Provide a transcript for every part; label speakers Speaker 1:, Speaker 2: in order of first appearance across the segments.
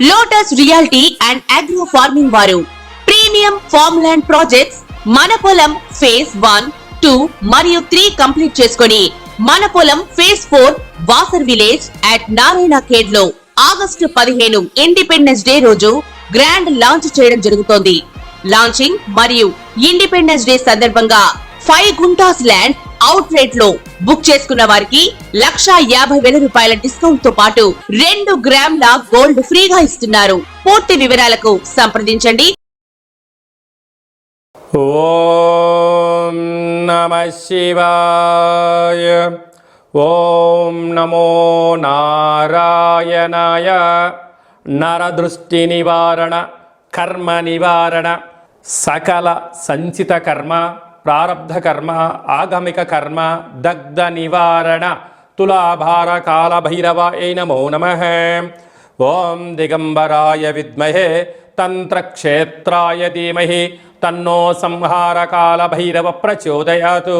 Speaker 1: Lotus reality and agro farming వారు premium farm land projects మన పొలం ఫేజ్ 1, 2 మరియు 3 కంప్లీట్ చేసుకొని మన పొలం phase 4 Wasar village at Narayana Khed లో ఆగస్టు 15 ఇండిపెండెన్స్ డే రోజు గ్రాండ్ లాంచ్ చేయడం జరుగుతోంది. లాంచింగ్ మరియు ఇండిపెండెన్స్ డే సందర్భంగా 5 గుంటాస్ ల్యాండ్ అవుట్ రేట్ లో బుక్ చేసుకున్న వారికి 1,50,000 రూపాయల డిస్కౌంట్ తో పాటు 2 గ్రాముల గోల్డ్ ఫ్రీగా ఇస్తున్నారు. పూర్తి వివరాలకు సంప్రదించండి.
Speaker 2: ఓం నమః శివాయ. ఓం నమో నారాయణాయ. నరదృష్టి నివారణ, కర్మ నివారణ, సకల సంచిత కర్మ, ప్రారబ్ధ కర్మ, ఆగమిక కర్మ, దగ్ధ నివారణ, తులాభార కాల భైరవాయ నమో నమః. ఓం దిగంబరాయ విద్మహే తంత్రక్షేత్రాయ ధీమహి తన్నో సంహార కాల భైరవ ప్రచోదయాతు.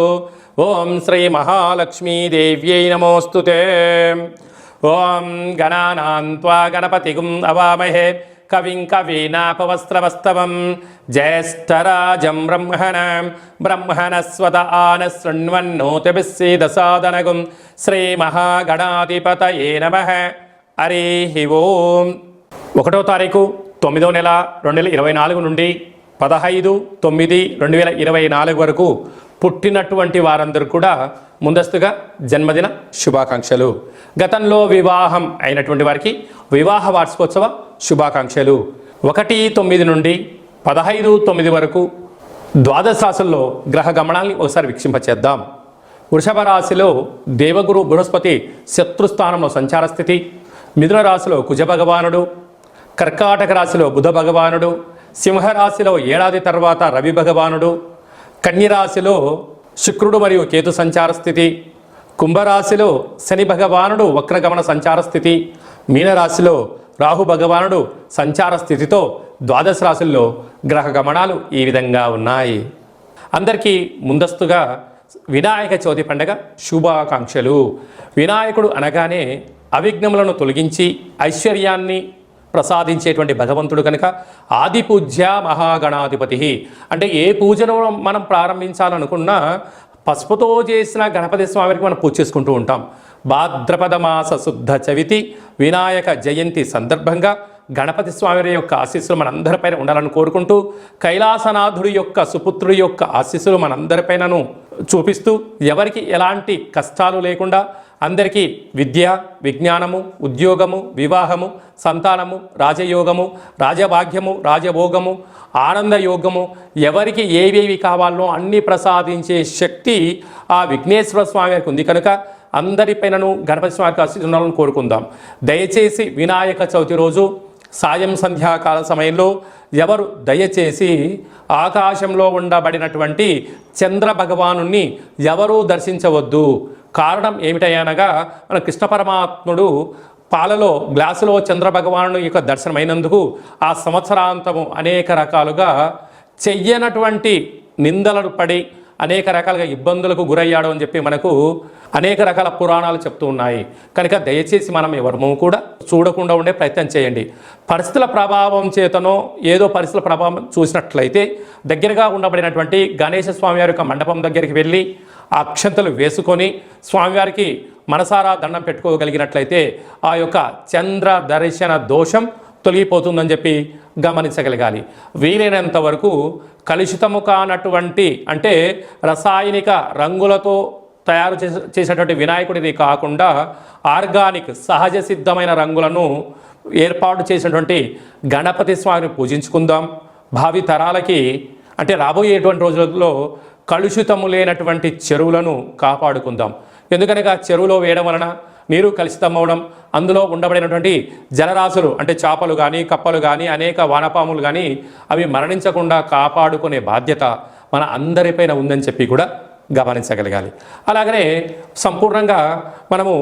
Speaker 2: ఓం శ్రీ మహాలక్ష్మీ దేవ్యై నమోస్తుతే. ఓం గణానాం త్వా గణపతిగుం అవామహే కవిం కవీనాపవస్త్రవస్తవం జ్యేష్ఠరాజం బ్రహ్మణస్వత ఆన శృణ్వన్నోతిభిస్సీదసాదనగుం శ్రీ మహాగణాధిపతయే నమః. హరి ఓం. 1వ తారీఖు 9వ నెల 2024 నుండి 15/9/2024 వరకు పుట్టినటువంటి వారందరూ కూడా ముందస్తుగా జన్మదిన శుభాకాంక్షలు. గతంలో వివాహం అయినటువంటి వారికి వివాహ వార్షికోత్సవ శుభాకాంక్షలు. 1/9 నుండి 15/9 వరకు ద్వాదశ రాశుల్లో గ్రహ గమనాల్ని ఒకసారి వీక్షింపచేద్దాం. వృషభ రాశిలో దేవగురు బృహస్పతి శత్రుస్థానంలో సంచార స్థితి. మిథున రాశిలో కుజ భగవానుడు. కర్కాటక రాశిలో బుధ భగవానుడు. సింహరాశిలో ఏడాది తర్వాత రవి భగవానుడు. కన్యరాశిలో శుక్రుడు మరియు కేతు సంచార స్థితి. కుంభరాశిలో శని భగవానుడు వక్రగమన సంచార స్థితి. మీనరాశిలో రాహు భగవానుడు సంచార స్థితితో ద్వాదశ రాశుల్లో గ్రహ గమనాలు ఈ విధంగా ఉన్నాయి. అందరికీ ముందస్తుగా వినాయక చవితి పండుగ శుభాకాంక్షలు. వినాయకుడు అనగానే అవిఘ్నములను తొలగించి ఐశ్వర్యాన్ని ప్రసాదించేటువంటి భగవంతుడు కనుక ఆది పూజ్య మహాగణాధిపతి. అంటే ఏ పూజను మనం ప్రారంభించాలనుకున్నా పసుపుతో చేసిన గణపతి స్వామికి మనం పూజ చేసుకుంటూ ఉంటాం. భాద్రపద మాస శుద్ధ చవితి వినాయక జయంతి సందర్భంగా గణపతి స్వామి యొక్క ఆశీస్సులు మనందరిపైన ఉండాలని కోరుకుంటూ కైలాసనాథుడి యొక్క సుపుత్రుడి యొక్క ఆశీస్సులు మనందరిపైనను చూపిస్తూ ఎవరికి ఎలాంటి కష్టాలు లేకుండా అందరికీ విద్య, విజ్ఞానము, ఉద్యోగము, వివాహము, సంతానము, రాజయోగము, రాజభాగ్యము, రాజభోగము, ఆనందయోగము, ఎవరికి ఏవేవి కావాలో అన్నీ ప్రసాదించే శక్తి ఆ విఘ్నేశ్వర స్వామి వారికి ఉంది కనుక అందరిపైనను గణపతి స్వామికి ఆశీస్సులను కోరుకుందాం. దయచేసి వినాయక చవితి రోజు సాయం సంధ్యాకాల సమయంలో ఎవరు దయచేసి ఆకాశంలో ఉండబడినటువంటి చంద్ర భగవానుణ్ణి ఎవరూ దర్శించవద్దు. కారణం ఏమిటనగా మన కృష్ణ పరమాత్ముడు పాలలో గ్లాసులో చంద్ర భగవాను యొక్క దర్శనమైనందుకు ఆ సంవత్సరాంతము అనేక రకాలుగా చెయ్యనటువంటి నిందలను పడి అనేక రకాలుగా ఇబ్బందులకు గురయ్యాడు అని చెప్పి మనకు అనేక రకాల పురాణాలు చెప్తూ ఉన్నాయి. కనుక దయచేసి మనం ఎవరము కూడా చూడకుండా ఉండే ప్రయత్నం చేయండి. పరిస్థితుల ప్రభావం చేతనో ఏదో పరిస్థితుల ప్రభావం చూసినట్లయితే దగ్గరగా ఉండబడినటువంటి గణేశ స్వామివారి యొక్క మండపం దగ్గరికి వెళ్ళి ఆ అక్షంతలు వేసుకొని స్వామివారికి మనసారా దండం పెట్టుకోగలిగినట్లయితే ఆ యొక్క చంద్ర దర్శన దోషం తొలగిపోతుందని చెప్పి గమనించగలగాలి. వీలైనంత వరకు కలుషితము కానటువంటి అంటే రసాయనిక రంగులతో తయారు చేసేటువంటి వినాయకుడిని కాకుండా ఆర్గానిక్ సహజ సిద్ధమైన రంగులను ఏర్పాటు చేసినటువంటి గణపతి స్వామిని పూజించుకుందాం. భావి తరాలకి అంటే రాబోయేటువంటి రోజులలో కలుషితము లేనటువంటి చెరువులను కాపాడుకుందాం. ఎందుకనగా చెరువులో వేయడం వలన నీరు కలుషితమవడం, అందులో ఉండబడినటువంటి జలరాశులు అంటే చేపలు కానీ కప్పలు కానీ అనేక వానపాములు కానీ అవి మరణించకుండా కాపాడుకునే బాధ్యత మన అందరిపైన ఉందని చెప్పి కూడా గమనించగలగాలి. అలాగనే సంపూర్ణంగా మనము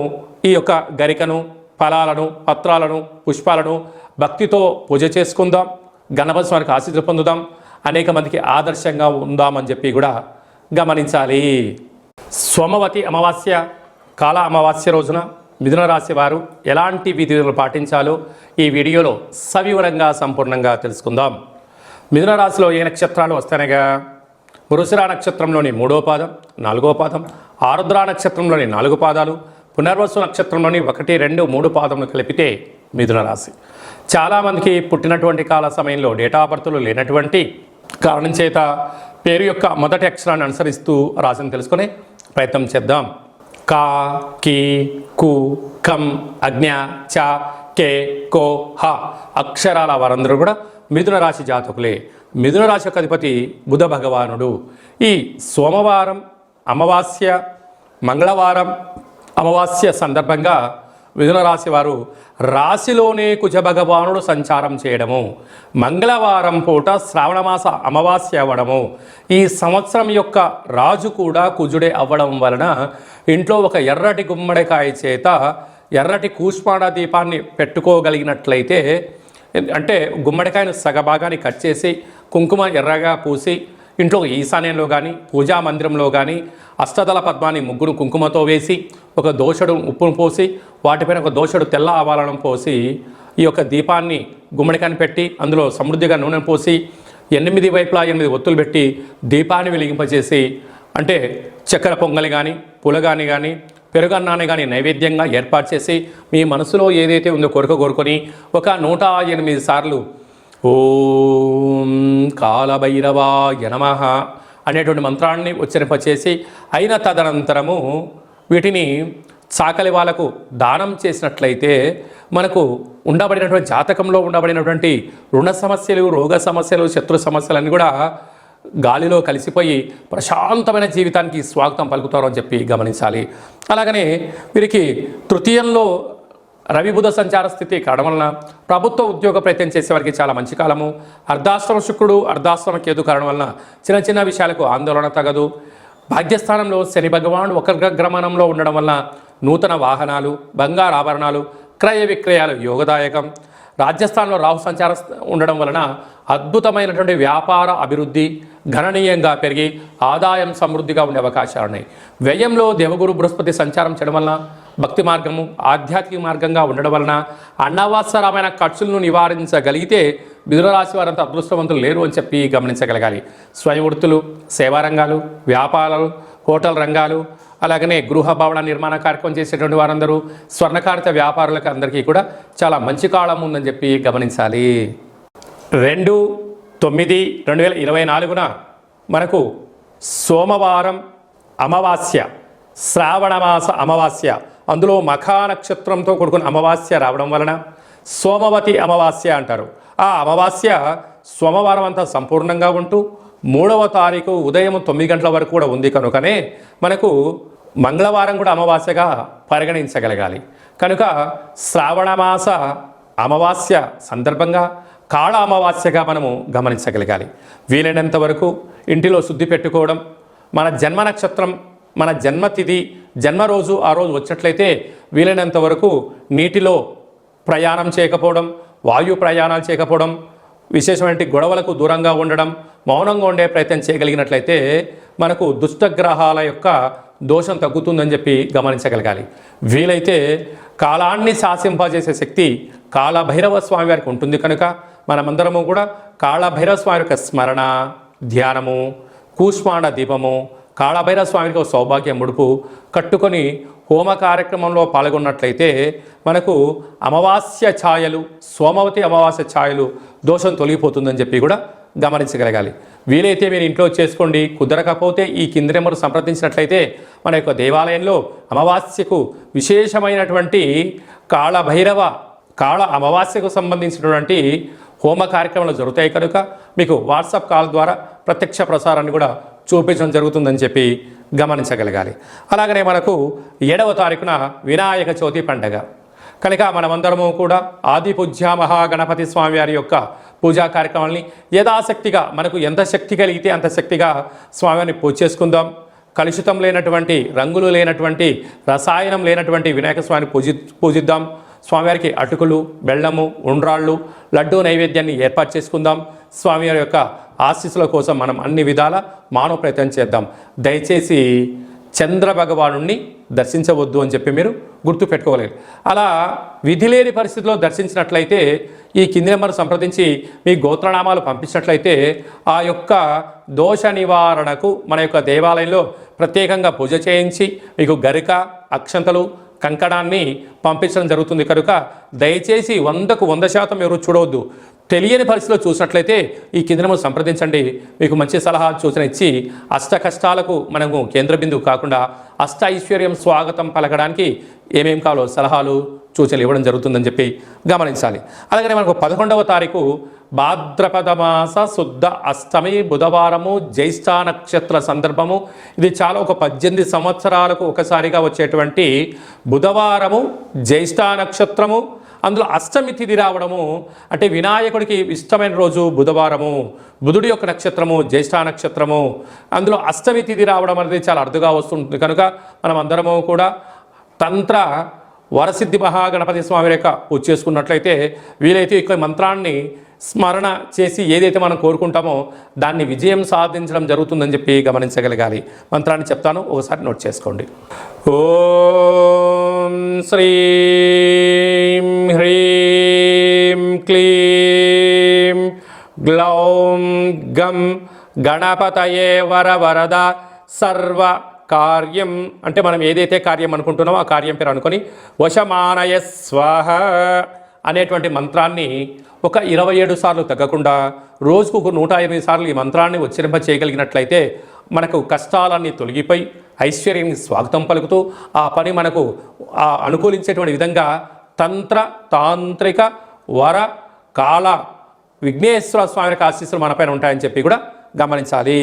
Speaker 2: ఈ యొక్క గరికను, ఫలాలను, పత్రాలను, పుష్పాలను భక్తితో పూజ చేసుకుందాం. గణపతి స్వామికి ఆశీస్సులు పొందుదాం. అనేక మందికి ఆదర్శంగా ఉందామని చెప్పి కూడా గమనించాలి. సోమవతి అమావాస్య కాల అమావాస్య రోజున మిథున రాశి వారు ఎలాంటి విధులు పాటించాలో ఈ వీడియోలో సవివరంగా సంపూర్ణంగా తెలుసుకుందాం. మిథున రాశిలో ఏ నక్షత్రాలు వస్తానగా మృగశిర నక్షత్రంలోని 3వ పాదం, 4వ పాదం, ఆరుద్ర నక్షత్రంలోని 4 పాదాలు, పునర్వసు నక్షత్రంలోని 1, 2, 3 పాదములు కలిపితే మిథున రాశి. చాలామందికి పుట్టినటువంటి కాల సమయంలో డేటా ఆఫ్ బర్త్లు లేనటువంటి కారణం చేత పేరు యొక్క మొదటి అక్షరాన్ని అనుసరిస్తూ రాశిని తెలుసుకునే ప్రయత్నం చేద్దాం. కా, కి, కు, కం, అజ్ఞ, చ, కే, కో, హ అక్షరాల వారందరూ కూడా మిథున రాశి జాతకులే. మిథున రాశి యొక్క అధిపతి బుధ భగవానుడు. ఈ సోమవారం అమావాస్య, మంగళవారం అమావాస్య సందర్భంగా మిథున రాశి వారు రాశిలోనే కుజ భగవానుడు సంచారం చేయడము, మంగళవారం పూట శ్రావణమాస అమావాస్య అవ్వడము, ఈ సంవత్సరం యొక్క రాజు కూడా కుజుడే అవ్వడం వలన ఇంట్లో ఒక ఎర్రటి గుమ్మడికాయ చేత ఎర్రటి కూష్మాండ దీపాన్ని పెట్టుకోగలిగినట్లయితే, అంటే గుమ్మడికాయను సగభాగాన్ని కట్ చేసి కుంకుమ ఎర్రగా పూసి ఇంట్లో ఈశాన్యంలో కానీ పూజా మందిరంలో కానీ అష్టదళ పద్మాన్ని ముగ్గురు కుంకుమతో వేసి ఒక దోషడు ఉప్పును పోసి వాటిపైన ఒక దోషడు తెల్ల ఆవాలను పోసి ఈ యొక్క దీపాన్ని గుమ్మడికాయని పెట్టి అందులో సమృద్ధిగా నూనె పోసి 8 వైపులా 8 ఒత్తులు పెట్టి దీపాన్ని వెలిగింపజేసి, అంటే చక్కెర పొంగలి కానీ పులగాని కానీ పెరుగన్నాన్ని కానీ నైవేద్యంగా ఏర్పాటు చేసి మీ మనసులో ఏదైతే ఉందో కోరుకొని ఒక 108 సార్లు ఓం కాలభైరవాయ నమః అనేటువంటి మంత్రాన్ని ఉచ్చరింపచేసి అయిన తదనంతరము వీటిని చాకలి వాళ్ళకు దానం చేసినట్లయితే మనకు ఉండబడినటువంటి జాతకంలో ఉండబడినటువంటి రుణ సమస్యలు, రోగ సమస్యలు, శత్రు సమస్యలన్నీ కూడా గాలిలో కలిసిపోయి ప్రశాంతమైన జీవితానికి స్వాగతం పలుకుతారు అని చెప్పి గమనించాలి. అలాగనే వీరికి తృతీయంలో రవి బుధ సంచార స్థితి కావడం వలన ప్రభుత్వ ఉద్యోగ ప్రయత్నం చేసే వారికి చాలా మంచి కాలము. అర్ధాశ్రమ శుక్రుడు, అర్ధాశ్రమ కేతు కావడం వలన చిన్న చిన్న విషయాలకు ఆందోళన తగదు. భాగ్యస్థానంలో శని భగవానుడు వక్రగమనంలో ఉండడం వలన నూతన వాహనాలు, బంగారు ఆభరణాలు, క్రయ విక్రయాలు యోగదాయకం. రాజ్యస్థానంలో రాహు సంచారం ఉండడం వలన అద్భుతమైనటువంటి వ్యాపార అభివృద్ధి గణనీయంగా పెరిగి ఆదాయం సమృద్ధిగా ఉండే అవకాశాలు ఉన్నాయి. వ్యయంలో దేవగురు బృహస్పతి సంచారం చేయడం వలన భక్తి మార్గము, ఆధ్యాత్మిక మార్గంగా ఉండడం వలన అనవసరమైన ఖర్చులను నివారించగలిగితే మిథున రాశి వారంతా అదృష్టవంతులు లేరు అని చెప్పి గమనించగలగాలి. స్వయం వృత్తులు, సేవా రంగాలు, వ్యాపారాలు, హోటల్ రంగాలు, అలాగనే గృహ భవన నిర్మాణ కార్యక్రమం చేసేటువంటి వారందరూ, స్వర్ణకారిత వ్యాపారులకు అందరికీ కూడా చాలా మంచి కాలం ఉందని చెప్పి గమనించాలి. 2/9/2024 మనకు సోమవారం అమావాస్య, శ్రావణమాస అమావాస్య, అందులో మఖా నక్షత్రంతో కూడుకున్న అమావాస్య రావడం వలన సోమవతి అమావాస్య అంటారు. ఆ అమావాస్య సోమవారం అంతా సంపూర్ణంగా ఉంటూ 3వ తారీఖు ఉదయం 9 గంటల వరకు కూడా ఉంది కనుకనే మనకు మంగళవారం కూడా అమావాస్యగా పరిగణించగలగాలి. కనుక శ్రావణమాస అమావాస్య సందర్భంగా కాళ అమావాస్యగా మనము గమనించగలగాలి. వీలైనంత వరకు ఇంటిలో శుద్ధి పెట్టుకోవడం, మన జన్మ నక్షత్రం, మన జన్మతిథి, జన్మరోజు ఆ రోజు వచ్చినట్లయితే వీలైనంత వరకు నీటిలో ప్రయాణం చేయకపోవడం, వాయు ప్రయాణాలు చేయకపోవడం, విశేషమైన గొడవలకు దూరంగా ఉండడం, మౌనంగా ఉండే ప్రయత్నం చేయగలిగినట్లయితే మనకు దుష్టగ్రహాల యొక్క దోషం తగ్గుతుందని చెప్పి గమనించగలగాలి. వీలైతే కాలాన్ని శాసింపజేసే శక్తి కాళభైరవ స్వామి వారికి ఉంటుంది కనుక మనమందరము కూడా కాళభైరవ స్వామి యొక్క స్మరణ, ధ్యానము, కూష్మాండ దీపము, కాళభైరవ స్వామికి ఒక సౌభాగ్య ముడుపు కట్టుకొని హోమ కార్యక్రమంలో పాల్గొన్నట్లయితే మనకు అమావాస్య ఛాయలు, సోమవతి అమావాస్య ఛాయలు దోషం తొలగిపోతుందని చెప్పి కూడా గమనించగలగాలి. వీలైతే మీరు ఇంట్లో చేసుకోండి. కుదరకపోతే ఈ కింది నెంబర్ సంప్రదించినట్లయితే మన యొక్క దేవాలయంలో అమావాస్యకు విశేషమైనటువంటి కాళ అమావాస్యకు సంబంధించినటువంటి హోమ కార్యక్రమాలు జరుగుతాయి కనుక మీకు వాట్సాప్ కాల్ ద్వారా ప్రత్యక్ష ప్రసారాన్ని కూడా చూపించడం జరుగుతుందని చెప్పి గమనించగలగాలి. అలాగనే మనకు 7వ తారీఖున వినాయక చవితి పండగ కనుక మనమందరము కూడా ఆది పూజ్య మహాగణపతి స్వామి వారి యొక్క పూజా కార్యక్రమాలని యథాశక్తిగా మనకు ఎంత శక్తి కలిగితే అంత శక్తిగా స్వామివారిని పూజ చేసుకుందాం. కలుషితం లేనటువంటి, రంగులు లేనటువంటి, రసాయనం లేనటువంటి వినాయక స్వామిని పూజిద్దాం. స్వామివారికి అటుకులు, బెల్లము, ఉండ్రాళ్ళు, లడ్డూ నైవేద్యాన్ని ఏర్పాటు చేసుకుందాం. స్వామివారి యొక్క ఆశీస్సుల కోసం మనం అన్ని విధాల మానవ ప్రయత్నం చేద్దాం. దయచేసి చంద్ర భగవానుణ్ణి దర్శించవద్దు అని చెప్పి మీరు గుర్తు పెట్టుకోలేదు. అలా విధి లేని పరిస్థితిలో దర్శించినట్లయితే ఈ కింది నెంబర్ సంప్రదించి మీ గోత్రనామాలు పంపించినట్లయితే ఆ యొక్క దోష నివారణకు మన యొక్క దేవాలయంలో ప్రత్యేకంగా పూజ చేయించి మీకు గరిక, అక్షంతలు, కంకణాన్ని పంపించడం జరుగుతుంది. కనుక దయచేసి 100కు 100% ఎవరు చూడవద్దు. తెలియని పరిస్థితిలో చూసినట్లయితే ఈ కింది నెంబర్ సంప్రదించండి. మీకు మంచి సలహా సూచన ఇచ్చి అష్ట కష్టాలకు మనము కేంద్ర బిందువు కాకుండా అష్ట ఐశ్వర్యం స్వాగతం పలకడానికి ఏమేం కావాలో సలహాలు సూచనలు ఇవ్వడం జరుగుతుందని చెప్పి గమనించాలి. అలాగే మనకు 11వ తారీఖు భాద్రపద మాస శుద్ధ అష్టమి బుధవారము జ్యేష్ఠ నక్షత్ర సందర్భము. ఇది చాలా ఒక 18 సంవత్సరాలకు ఒకసారిగా వచ్చేటువంటి బుధవారము, జ్యేష్ఠ నక్షత్రము, అందులో అష్టమి తిథి రావడము. అంటే వినాయకుడికి ఇష్టమైన రోజు బుధవారము, బుధుడి యొక్క నక్షత్రము జ్యేష్ఠ నక్షత్రము, అందులో అష్టమి తిథి రావడం అనేది చాలా అరుదుగా వస్తుంటుంది. కనుక మనం అందరము కూడా తంత్ర వరసిద్ధి మహాగణపతి స్వామి యొక్క పూజ చేసుకున్నట్లయితే వీలైతే ఈ మంత్రాన్ని స్మరణ చేసి ఏదైతే మనం కోరుకుంటామో దాన్ని విజయం సాధించడం జరుగుతుందని చెప్పి గమనించగలగాలి. మంత్రాన్ని చెప్తాను, ఒకసారి నోట్ చేసుకోండి. ఓం శ్రీం హ్రీం క్లీం గ్లౌం గం గణపతయే వరవరద సర్వ కార్యం. అంటే మనం ఏదైతే కార్యం అనుకుంటున్నామో ఆ కార్యం పేరు అనుకొని వశమానయ స్వాహ అనేటువంటి మంత్రాన్ని ఒక 27 సార్లు తగ్గకుండా రోజుకు ఒక 108 సార్లు ఈ మంత్రాన్ని ఉచ్చరింప చేయగలిగినట్లయితే మనకు కష్టాలన్నీ తొలగిపోయి ఐశ్వర్యానికి స్వాగతం పలుకుతూ ఆ పని మనకు అనుకూలించేటువంటి విధంగా తంత్ర తాంత్రిక వర కాల విఘ్నేశ్వర స్వామి యొక్క ఆశీస్సులు మనపైన ఉంటాయని చెప్పి కూడా గమనించాలి.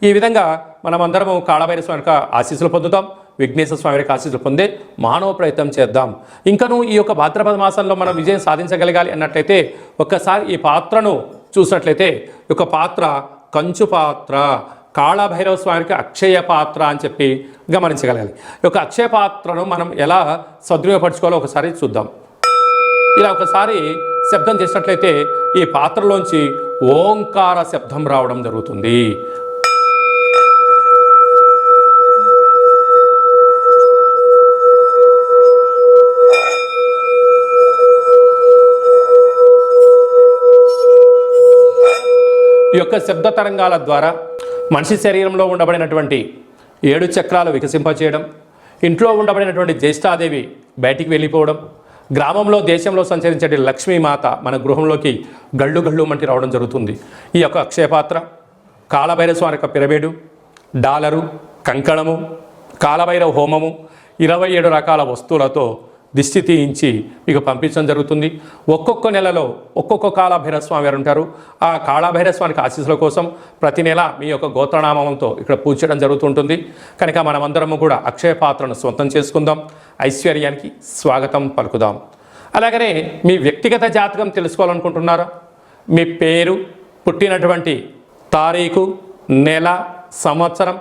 Speaker 2: ఈ విధంగా మనమందరము కాళభైరవ స్వామి యొక్క ఆశీస్సులు పొందుతాం, విఘ్నేశ్వర స్వామి యొక్క ఆశీస్సులు పొందే మానవ ప్రయత్నం చేద్దాం. ఇంకను ఈ యొక్క భాద్రపద మాసంలో మనం విజయం సాధించగలగాలి అన్నట్లయితే ఒక్కసారి ఈ పాత్రను చూసినట్లయితే ఈ యొక్క పాత్ర కంచు పాత్ర, కాళభైరవ స్వామికి అక్షయ పాత్ర అని చెప్పి గమనించగలగాలి. ఈ యొక్క అక్షయ పాత్రను మనం ఎలా సద్వినియోగపరచుకోవాలో ఒకసారి చూద్దాం. ఇలా ఒకసారి శబ్దం చేసినట్లయితే ఈ పాత్రలోంచి ఓంకార శబ్దం రావడం జరుగుతుంది. ఈ యొక్క శబ్ద తరంగాల ద్వారా మనిషి శరీరంలో ఉండబడినటువంటి 7 చక్రాలు వికసింపచేయడం, ఇంట్లో ఉండబడినటువంటి జ్యేష్ఠాదేవి బయటికి వెళ్ళిపోవడం, గ్రామంలో దేశంలో సంచరించే లక్ష్మీమాత మన గృహంలోకి గళ్ళు గళ్ళు మంటి రావడం జరుగుతుంది. ఈ యొక్క అక్షయపాత్ర, కాళభైరవ స్వామి యొక్క పిరమిడు, డాలరు, కంకణము, కాళభైరవ హోమము, 27 రకాల వస్తువులతో దిష్టి తీయించి మీకు పంపించడం జరుగుతుంది. ఒక్కొక్క నెలలో ఒక్కొక్క కాళభైరవ స్వామి వారు ఉంటారు. ఆ కాళభైరవ స్వామికి ఆశీస్సుల కోసం ప్రతి నెల మీ యొక్క గోత్రనామంతో ఇక్కడ పూజ చేయడం జరుగుతుంటుంది. కనుక మనమందరము కూడా అక్షయ పాత్రను సొంతం చేసుకుందాం, ఐశ్వర్యానికి స్వాగతం పలుకుదాం. అలాగనే మీ వ్యక్తిగత జాతకం తెలుసుకోవాలనుకుంటున్నారా? మీ పేరు, పుట్టినటువంటి తారీఖు, నెల, సంవత్సరం,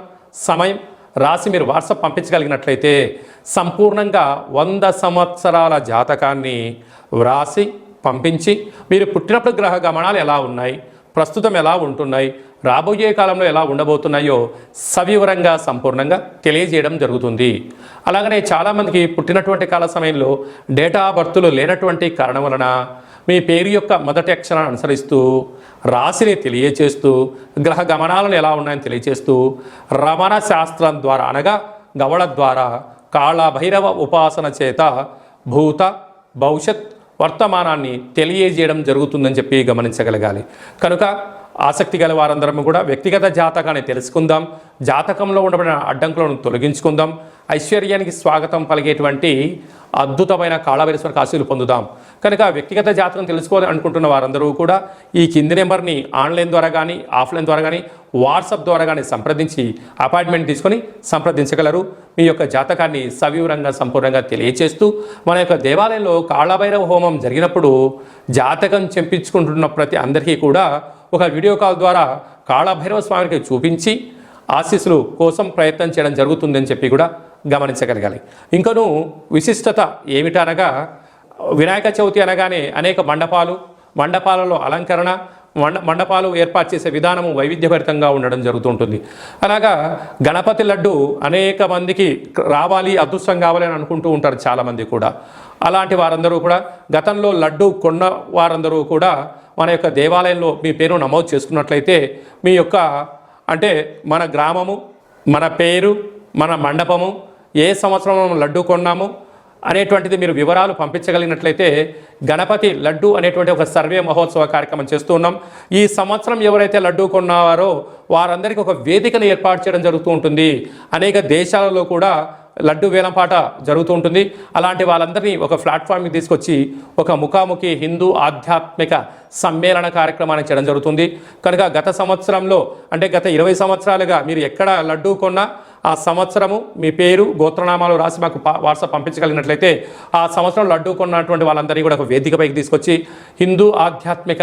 Speaker 2: సమయం రాసి మీరు వాట్సాప్ పంపించగలిగినట్లయితే సంపూర్ణంగా 100 సంవత్సరాల జాతకాన్ని వ్రాసి పంపించి మీరు పుట్టినప్పుడు గ్రహ గమనాలు ఎలా ఉన్నాయి, ప్రస్తుతం ఎలా ఉంటున్నాయి, రాబోయే కాలంలో ఎలా ఉండబోతున్నాయో సవివరంగా సంపూర్ణంగా తెలియజేయడం జరుగుతుంది. అలాగనే చాలామందికి పుట్టినటువంటి కాల సమయంలో డేటా ఆఫ్ బర్త్లు లేనటువంటి కారణం వలన మీ పేరు యొక్క మొదటి అక్షరాన్ని అనుసరిస్తూ రాశిని తెలియచేస్తూ గ్రహ గమనాలను ఎలా ఉన్నాయని తెలియచేస్తూ రమణ శాస్త్రం ద్వారా అనగా గవళ ద్వారా కాళభైరవ ఉపాసన చేత భూత భవిష్యత్ వర్తమానాన్ని తెలియజేయడం జరుగుతుందని చెప్పి గమనించగలగాలి. కనుక ఆసక్తి గల వారందరం కూడా వ్యక్తిగత జాతకాన్ని తెలుసుకుందాం, జాతకంలో ఉండబడిన అడ్డంకులను తొలగించుకుందాం, ఐశ్వర్యానికి స్వాగతం పలిగేటువంటి అద్భుతమైన కాళభైరవ ఆశీస్సులు పొందుదాం. కనుక వ్యక్తిగత జాతకం తెలుసుకోవాలి అనుకుంటున్న వారందరూ కూడా ఈ కింది నెంబర్ని ఆన్లైన్ ద్వారా కానీ ఆఫ్లైన్ ద్వారా కానీ వాట్సాప్ ద్వారా కానీ సంప్రదించి అపాయింట్మెంట్ తీసుకొని సంప్రదించగలరు. మీ యొక్క జాతకాన్ని సవివరంగా సంపూర్ణంగా తెలియచేస్తూ మన యొక్క దేవాలయంలో కాళభైరవ హోమం జరిగినప్పుడు జాతకం చెప్పించుకుంటున్న ప్రతి అందరికీ కూడా ఒక వీడియో కాల్ ద్వారా కాళభైరవ స్వామికి చూపించి ఆశీస్సులు కోసం ప్రయత్నం చేయడం జరుగుతుందని చెప్పి కూడా గమనించగలగాలి. ఇంకనూ విశిష్టత ఏమిటనగా వినాయక చవితి అనగానే అనేక మండపాలలో అలంకరణ, మండపాలు ఏర్పాటు చేసే విధానము వైవిధ్యభరితంగా ఉండడం జరుగుతుంటుంది. అలాగా గణపతి లడ్డు అనేక మందికి రావాలి, అదృష్టం కావాలి అని అనుకుంటూ ఉంటారు చాలామంది కూడా. అలాంటి వారందరూ కూడా గతంలో లడ్డు కొన్న వారందరూ కూడా మన యొక్క దేవాలయంలో మీ పేరు నమోదు చేసుకున్నట్లయితే మీ యొక్క అంటే మన గ్రామము, మన పేరు, మన మండపము, ఏ సంవత్సరం మనం లడ్డు కొన్నాము అనేటువంటిది మీరు వివరాలు పంపించగలిగినట్లయితే గణపతి లడ్డు అనేటువంటి ఒక సర్వే మహోత్సవ కార్యక్రమం చేస్తూ ఉన్నాం. ఈ సంవత్సరం ఎవరైతే లడ్డు కొన్నారో వారందరికీ ఒక వేదికను ఏర్పాటు చేయడం జరుగుతూ ఉంటుంది. అనేక దేశాలలో కూడా లడ్డు వేలంపాట జరుగుతూ ఉంటుంది. అలాంటి వాళ్ళందరినీ ఒక ప్లాట్ఫామ్కి తీసుకొచ్చి ఒక ముఖాముఖి హిందూ ఆధ్యాత్మిక సమ్మేళన కార్యక్రమాన్ని చేయడం జరుగుతుంది. కనుక గత సంవత్సరంలో అంటే గత 20 సంవత్సరాలుగా మీరు ఎక్కడ లడ్డు కొన్నా ఆ సంవత్సరము మీ పేరు, గోత్రనామాలు రాసి మాకు వాట్సాప్ పంపించగలిగినట్లయితే ఆ సంవత్సరం లడ్డు కొన్నటువంటి వాళ్ళందరినీ కూడా ఒక వేదికపైకి తీసుకొచ్చి హిందూ ఆధ్యాత్మిక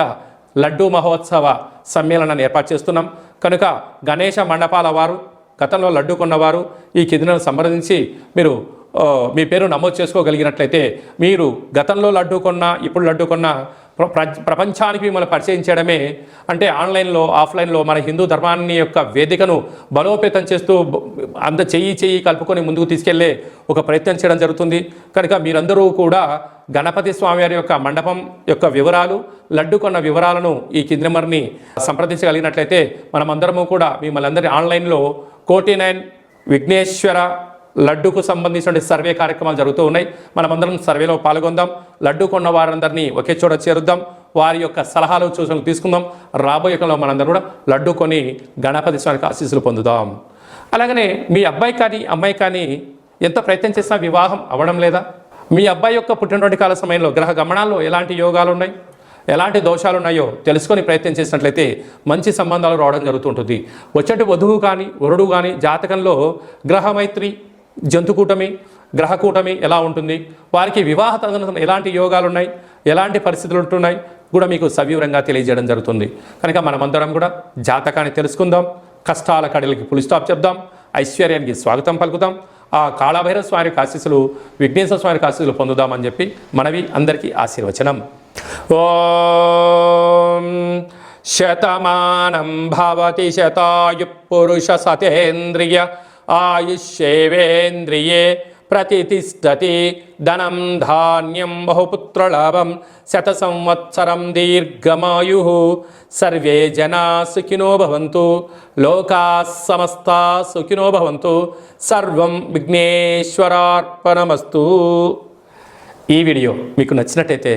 Speaker 2: లడ్డు మహోత్సవ సమ్మేళనాన్ని ఏర్పాటు చేస్తున్నాం. కనుక గణేష మండపాల వారు, గతంలో లడ్డు కొన్నవారు ఈ కిందను సంప్రదించి మీరు మీ పేరు నమోదు చేసుకోగలిగినట్లయితే మీరు గతంలో లడ్డు కొన్నా ఇప్పుడు లడ్డు కొన్నా ప్రపంచానికి మిమ్మల్ని పరిచయం చేయడమే అంటే ఆన్లైన్లో ఆఫ్లైన్లో మన హిందూ ధర్మాన్ని యొక్క వేదికను బలోపేతం చేస్తూ అంత చెయ్యి కలుపుకొని ముందుకు తీసుకెళ్లే ఒక ప్రయత్నం చేయడం జరుగుతుంది. కనుక మీరందరూ కూడా గణపతి స్వామివారి యొక్క మండపం యొక్క వివరాలు, లడ్డు కొన్న వివరాలను ఈ కింది నెంబర్ని సంప్రదించగలిగినట్లయితే మనమందరము కూడా మిమ్మల్ని అందరి ఆన్లైన్లో 49 విఘ్నేశ్వర లడ్డుకు సంబంధించిన సర్వే కార్యక్రమాలు జరుగుతూ ఉన్నాయి. మనమందరం సర్వేలో పాల్గొందాం. లడ్డు కొన్న వారందరినీ ఒకే చోట చేరుద్దాం. వారి యొక్క సలహాలు సూచనలు తీసుకుందాం. రాబోయే కాలంలో మనందరం కూడా లడ్డు కొని గణపతి స్వామికి ఆశీస్సులు పొందుదాం. అలాగనే మీ అబ్బాయి కానీ అమ్మాయి కానీ ఎంత ప్రయత్నం చేసినా వివాహం అవ్వడం లేదా? మీ అబ్బాయి యొక్క పుట్టినటువంటి కాల సమయంలో గ్రహ గమనాల్లో ఎలాంటి యోగాలు ఉన్నాయి, ఎలాంటి దోషాలు ఉన్నాయో తెలుసుకొని ప్రయత్నం చేసినట్లయితే మంచి సంబంధాలు రావడం జరుగుతుంటుంది. వచ్చేటి వధువు కానీ వరుడు కానీ జాతకంలో గ్రహమైత్రి, జంతుకూటమి, గ్రహకూటమి ఎలా ఉంటుంది, వారికి వివాహ తదనంతరం ఎలాంటి యోగాలు ఉన్నాయి, ఎలాంటి పరిస్థితులు ఉంటున్నాయి కూడా మీకు సవివరంగా తెలియజేయడం జరుగుతుంది. కనుక మనమందరం కూడా జాతకాన్ని తెలుసుకుందాం. కష్టాల కడలికి పులి స్టాప్ చెప్దాం. ఐశ్వర్యానికి స్వాగతం పలుకుదాం. ఆ కాళభైరవ స్వామి ఆశీస్సులు, విఘ్నేశ్వర స్వామి ఆశీస్సులు పొందుదామని చెప్పి మనవి అందరికీ ఆశీర్వచనం. ఓం శతమానం భవతి శతాయు పురుష సతేంద్రియ ఆయుష్యేవేంద్రియే ప్రతిష్టతి ధనం ధాన్యం బహుపుత్రలాభం శత సంవత్సరం దీర్ఘమాయు సర్వే జనా సుఖినో భవంతు లోకా సమస్తా సుఖినో భవంతు సర్వం విఘ్నేశ్వరార్పణమస్తు. ఈ వీడియో మీకు నచ్చినట్టయితే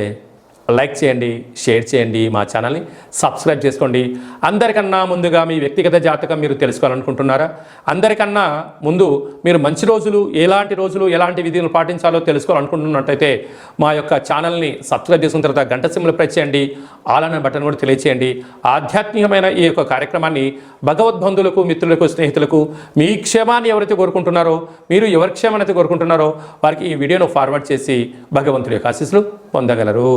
Speaker 2: లైక్ చేయండి, షేర్ చేయండి, మా ఛానల్ని సబ్స్క్రైబ్ చేసుకోండి. అందరికన్నా ముందుగా మీ వ్యక్తిగత జాతకం మీరు తెలుసుకోవాలనుకుంటున్నారా? అందరికన్నా ముందు మీరు మంచి రోజులు, ఎలాంటి రోజులు, ఎలాంటి విధులు పాటించాలో తెలుసుకోవాలనుకుంటున్నట్టయితే మా యొక్క ఛానల్ని సబ్స్క్రైబ్ చేసుకున్న తర్వాత గంట సింబల్ ప్రెస్ చేయండి, ఆల్ అనే బటన్ కూడా తెలియచేయండి. ఆధ్యాత్మికమైన ఈ యొక్క కార్యక్రమాన్ని భగవద్బంధులకు, మిత్రులకు, స్నేహితులకు మీ క్షేమాన్ని ఎవరైతే కోరుకుంటున్నారో, మీరు ఎవరి క్షేమాన్ని అయితే కోరుకుంటున్నారో వారికి ఈ వీడియోను ఫార్వర్డ్ చేసి భగవంతుడి యొక్క ఆశీస్సులు పొందగలరు.